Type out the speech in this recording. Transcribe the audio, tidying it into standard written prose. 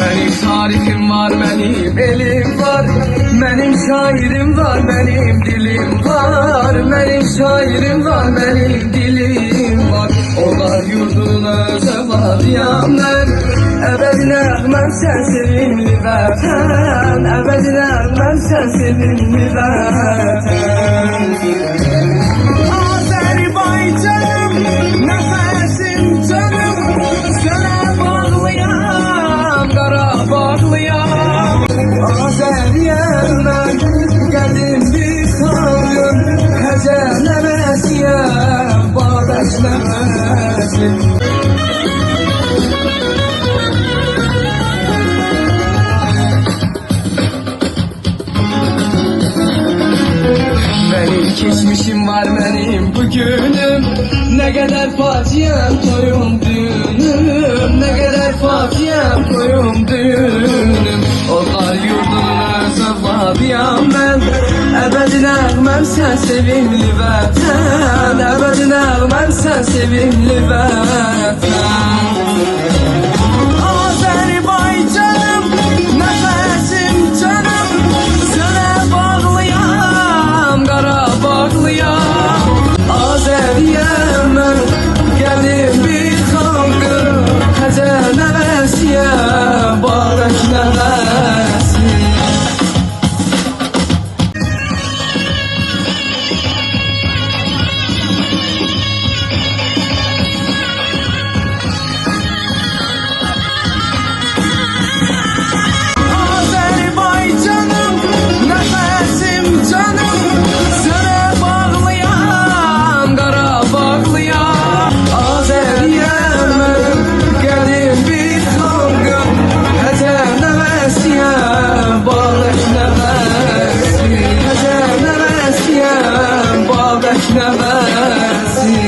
Benim tarifim var, benim elim var, benim şairim var, benim dilim var. Benim şairim var, benim dilim var. Onlar yurduna sevadiyam ben. Ebedine ben sen sevimli vatan. Ebedine ben sen sevimli vatan. Azerbaycanım, nefesim canım, sana bağlıyam, Qarabağlıyam. Azeriyem ben, geldim bir kanım, həcə nəvəsiyəm, Bağdaş nəvəsi. Benim geçmişim var, benim bugünüm. Ne kadar fatiyem toyum düğünüm. Ne kadar fatiyem toyum düğünüm. Onlar yurduna zavadiyam ben. Ebedi nəğməm sen sevimli vətən. Ebedi nəğməm sen sevimli vətən. Azerbaycanım, nefesim canım, sana bağlıyam, Qarabağlıyam. Azeriyəm mən, gəldim bir xalqım, həcə nəvəsiyəm, Bağdaş nəvəsi. Azerbaycanım, nefesim canım, sana bağlıyam, Qarabağlıyam. Azeriyəm mən, gəldim bir xalqım, həcə nəvəsiyəm, Bağdaş nəvəsi. Həcə nəvəsiyəm, Bağdaş nəvəsi.